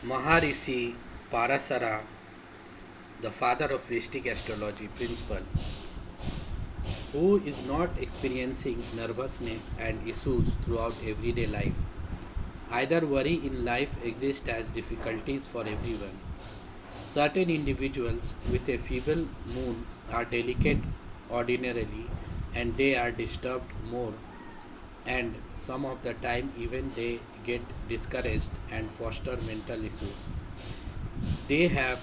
Maharishi Parashara, the father of Vedic Astrology principle, who is not experiencing nervousness and issues throughout everyday life. Either worry in life exists as difficulties for everyone. Certain individuals with a feeble moon are delicate ordinarily and they are disturbed more, and some of the time even they get discouraged and foster mental issues. They have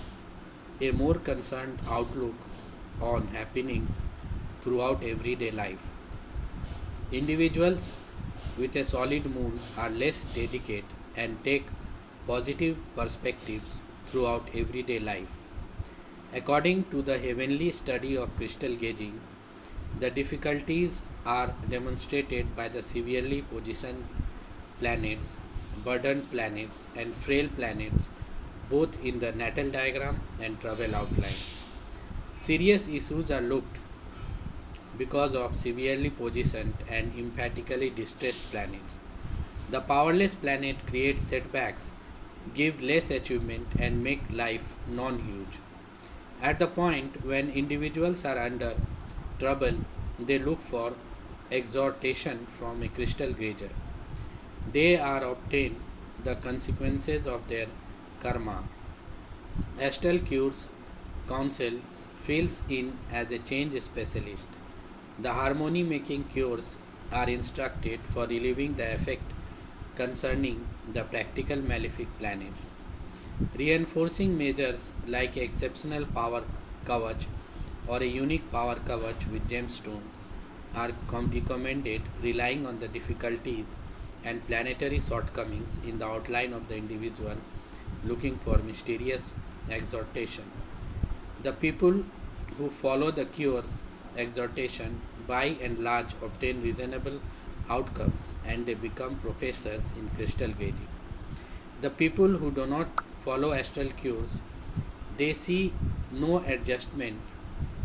a more concerned outlook on happenings throughout everyday life. Individuals with a solid moon are less delicate and take positive perspectives throughout everyday life. According to the heavenly study of crystal gauging, the difficulties are demonstrated by the severely positioned planets, burdened planets, and frail planets both in the natal diagram and travel outline. Serious issues are looked because of severely positioned and emphatically distressed planets. The powerless planet creates setbacks, give less achievement, and make life non-huge. At the point when individuals are under trouble, they look for exhortation from a crystal gauger. They are obtained the consequences of their karma. Astral Cures Council fills in as a change specialist. The harmony making cures are instructed for relieving the effect concerning the practical malefic planets. Reinforcing measures like exceptional power kavach or a unique power kavach with gemstones are recommended, relying on the difficulties and planetary shortcomings in the outline of the individual looking for mysterious exhortation. The people who follow the cures exhortation by and large obtain reasonable outcomes and they become professors in crystal gauging. The people who do not follow astral cures, they see no adjustment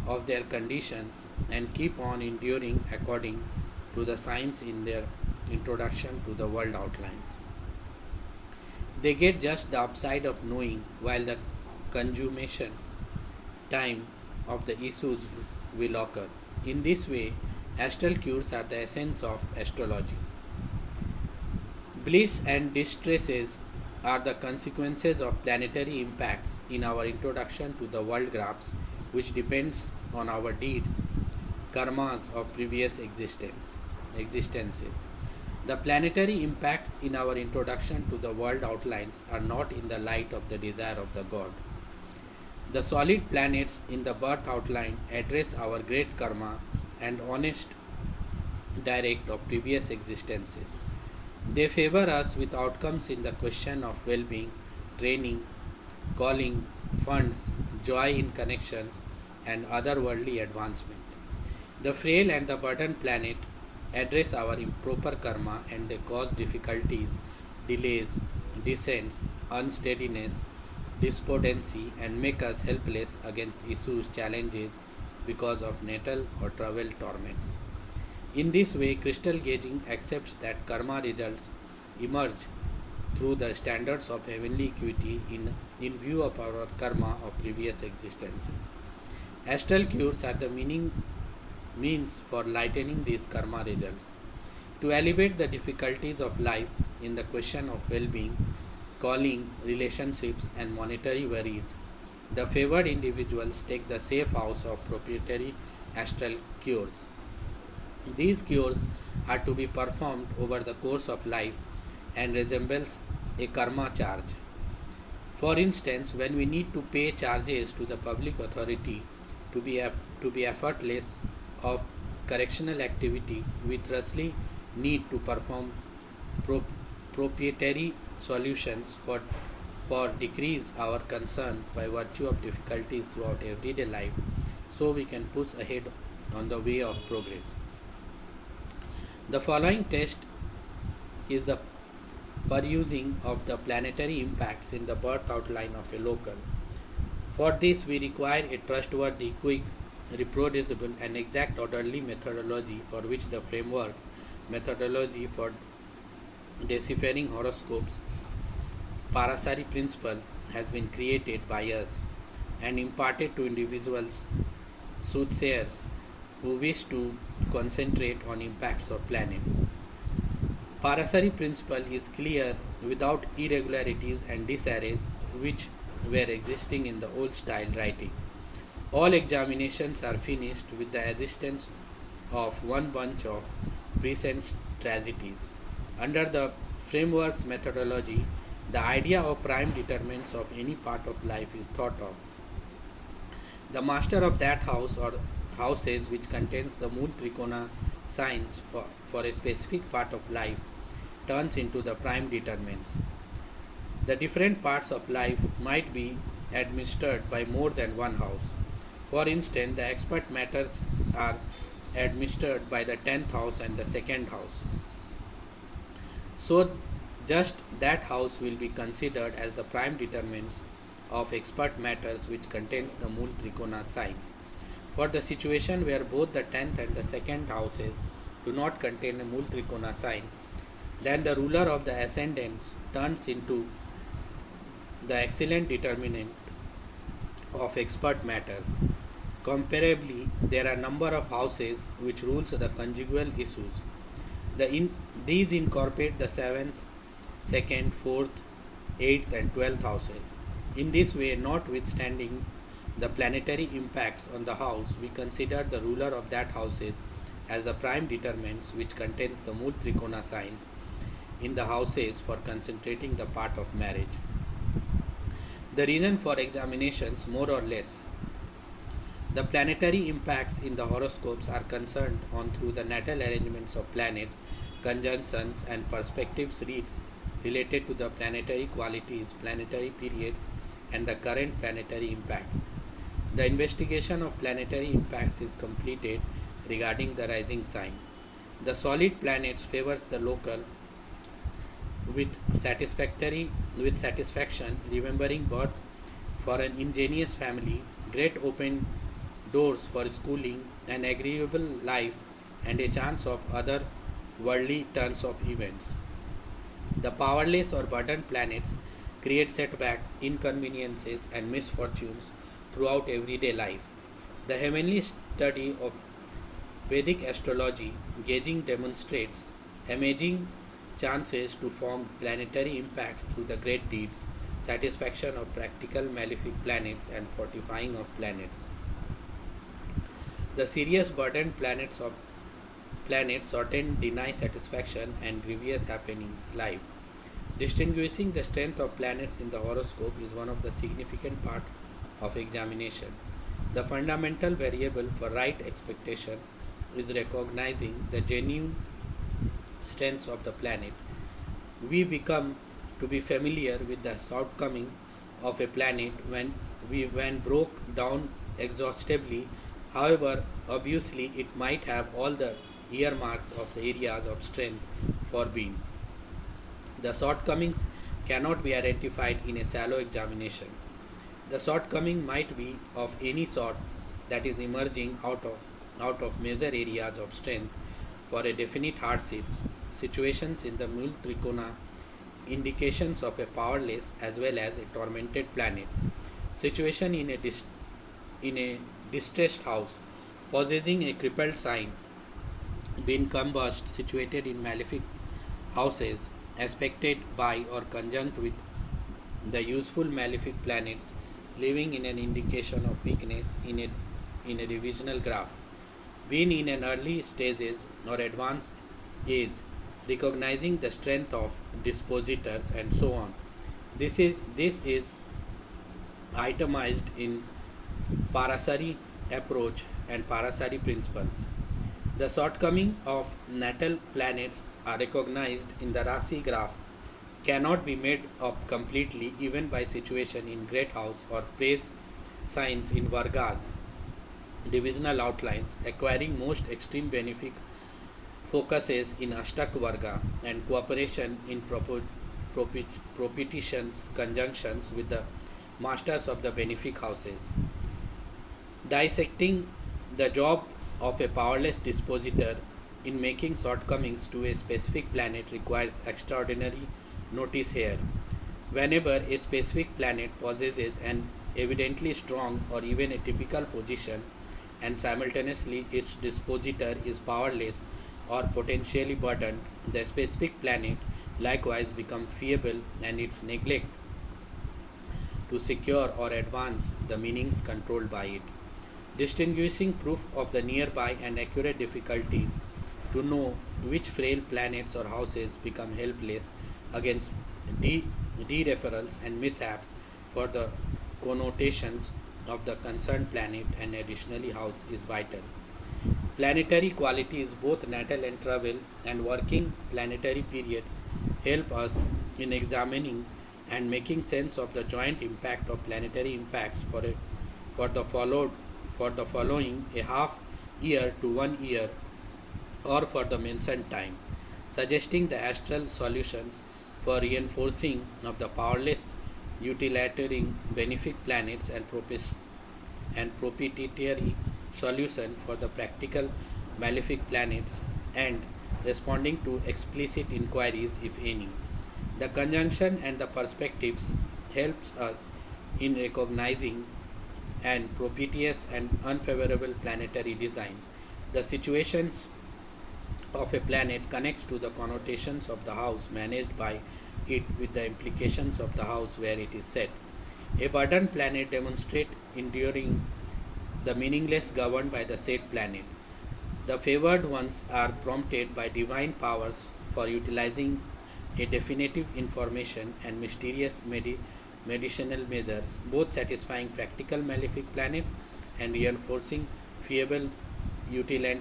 of their conditions and keep on enduring according to the signs in their introduction to the world outlines. They get just the upside of knowing while the consummation time of the issues will occur. In this way, astral cures are the essence of astrology. Bliss and distresses are the consequences of planetary impacts in our introduction to the world graphs, which depends on our deeds, karmas of previous existences. The planetary impacts in our introduction to the world outlines are not in the light of the desire of the God. The solid planets in the birth outline address our great karma and honest direct of previous existences. They favor us with outcomes in the question of well being, training, calling, funds, joy in connections, and otherworldly advancement. The frail and the burdened planet address our improper karma and they cause difficulties, delays, descents, unsteadiness, despondency, and make us helpless against issues, challenges because of natal or travel torments. In this way, crystal gauging accepts that karma results emerge through the standards of heavenly equity in view of our karma of previous existences. Astral cures are the means for lightening these karma results. To alleviate the difficulties of life in the question of well being, calling, relationships, and monetary worries, the favored individuals take the safe house of proprietary astral cures. These cures are to be performed over the course of life and resembles a karma charge. For instance, when we need to pay charges to the public authority to be effortless of correctional activity, we thusly need to perform proprietary solutions for decrease our concern by virtue of difficulties throughout everyday life so we can push ahead on the way of progress. The following test is the perusing of the planetary impacts in the birth outline of a local. For this, we require a trustworthy, quick, reproducible, and exact orderly methodology for which the frameworks methodology for deciphering horoscopes Parashari principle has been created by us and imparted to individuals, soothsayers who wish to concentrate on impacts of planets. Parashari principle is clear without irregularities and disarrays which were existing in the old style writing. All examinations are finished with the existence of one bunch of present tragedies. Under the framework's methodology, the idea of prime determinants of any part of life is thought of. The master of that house or houses which contains the Mool Trikona signs for a specific part of life turns into the prime determinants. The different parts of life might be administered by more than one house. For instance, the expert matters are administered by the 10th house and the second house. So, just that house will be considered as the prime determinants of expert matters which contains the Mool Trikona signs. For the situation where both the 10th and the second houses do not contain a Mool Trikona sign, then the ruler of the ascendants turns into the excellent determinant of expert matters. Comparably, there are a number of houses which rules the conjugal issues. These incorporate the 7th, 2nd, 4th, 8th and 12th houses. In this way, notwithstanding the planetary impacts on the house, we consider the ruler of that houses as the prime determinants which contains the Mool Trikona signs in the houses for concentrating the part of marriage. The reason for examinations more or less. The planetary impacts in the horoscopes are concerned on through the natal arrangements of planets, conjunctions and perspectives reads related to the planetary qualities, planetary periods and the current planetary impacts. The investigation of planetary impacts is completed regarding the rising sign. The solid planets favors the local with satisfaction, remembering birth for an ingenious family, great open doors for schooling, an agreeable life, and a chance of other worldly turns of events. The powerless or burdened planets create setbacks, inconveniences, and misfortunes throughout everyday life. The heavenly study of Vedic astrology gauging demonstrates amazing chances to form planetary impacts through the great deeds, satisfaction of practical malefic planets, and fortifying of planets. The serious burdened planets certain deny satisfaction and grievous happenings life. Distinguishing the strength of planets in the horoscope is one of the significant part of examination. The fundamental variable for right expectation is recognizing the genuine strengths of the planet. We become to be familiar with the shortcoming of a planet when broke down exhaustively. However, obviously it might have all the earmarks of the areas of strength for being. The shortcomings cannot be identified in a shallow examination. The shortcoming might be of any sort that is emerging out of major areas of strength for a definite hardships, situations in the Mool Trikona, indications of a powerless as well as a tormented planet, situation in a distressed house, possessing a crippled sign, being combust, situated in malefic houses, aspected by or conjunct with the useful malefic planets, living in an indication of weakness in a divisional graph, being in an early stages or advanced age, recognizing the strength of dispositors and so on. This is itemized in Parashari approach and Parashari principles. The shortcoming of natal planets are recognized in the Rashi graph cannot be made up completely even by situation in great house or praise signs in Vargas divisional outlines, acquiring most extreme benefic focuses in Ashtak Varga and cooperation in propitiations conjunctions with the masters of the benefic houses. Dissecting the job of a powerless dispositor in making shortcomings to a specific planet requires extraordinary notice here. Whenever a specific planet possesses an evidently strong or even a typical position, and simultaneously its dispositor is powerless or potentially burdened, the specific planet likewise becomes feeble, and its neglect to secure or advance the meanings controlled by it. Distinguishing proof of the nearby and accurate difficulties to know which frail planets or houses become helpless against dereferrals and mishaps for the connotations of the concerned planet and additionally house is vital. Planetary qualities, both natal and travel and working planetary periods, help us in examining and making sense of the joint impact of planetary impacts for the followed for the following a half year to 1 year or for the mentioned time, suggesting the astral solutions for reinforcing of the powerless utilitarian benefic planets and propitiatory solution for the practical malefic planets and responding to explicit inquiries if any. The conjunction and the perspectives helps us in recognizing and propitious and unfavorable planetary design. The situations of a planet connects to the connotations of the house managed by it with the implications of the house where it is set. A burdened planet demonstrates enduring the meaningless governed by the said planet. The favored ones are prompted by divine powers for utilizing a definitive information and mysterious medicinal measures, both satisfying practical malefic planets and reinforcing feeble utilitarian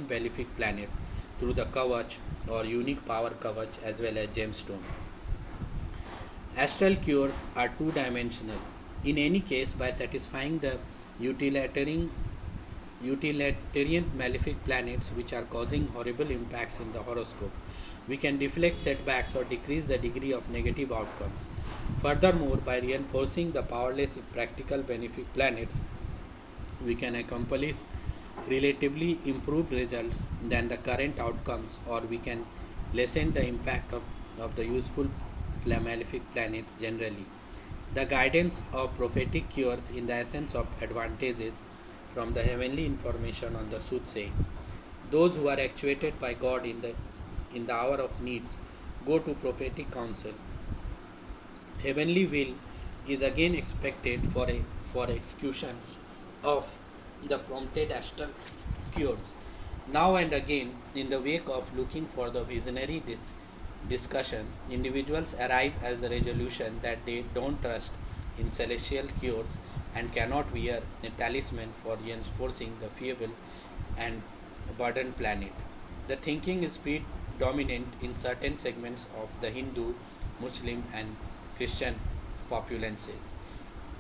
malefic planets through the kavach or unique power kavach as well as gemstone. Astral cures are two-dimensional. In any case, by satisfying the utilitarian malefic planets which are causing horrible impacts in the horoscope, we can deflect setbacks or decrease the degree of negative outcomes. Furthermore, by reinforcing the powerless practical benefic planets, we can accomplish relatively improved results than the current outcomes, or we can lessen the impact of the useful malefic planets generally. The guidance of prophetic cures in the essence of advantages from the heavenly information on the soothsaying. Those who are actuated by God in the hour of needs go to prophetic counsel. Heavenly will is again expected for executions of the prompted astral cures. Now and again, in the wake of looking for the visionary discussion, individuals arrive at the resolution that they don't trust in celestial cures and cannot wear a talisman for reinforcing the feeble and burdened planet. The thinking is predominant in certain segments of the Hindu, Muslim, and Christian populations.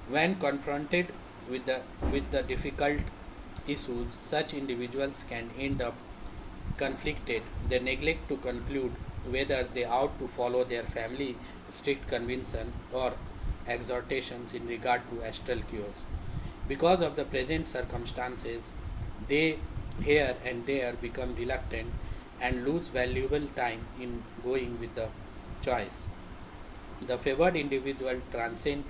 When confronted with the difficult issues, such individuals can end up conflicted. They neglect to conclude whether they ought to follow their family strict convention or exhortations in regard to astral cures. Because of the present circumstances, they here and there become reluctant and lose valuable time in going with the choice. The favored individual transcend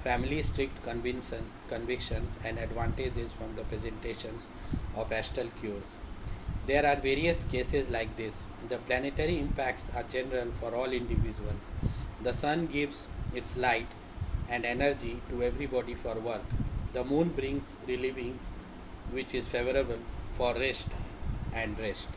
family strict convictions and advantages from the presentations of astral cures. There are various cases like this. The planetary impacts are general for all individuals. The sun gives its light and energy to everybody for work. The moon brings relieving, which is favorable for rest and rest.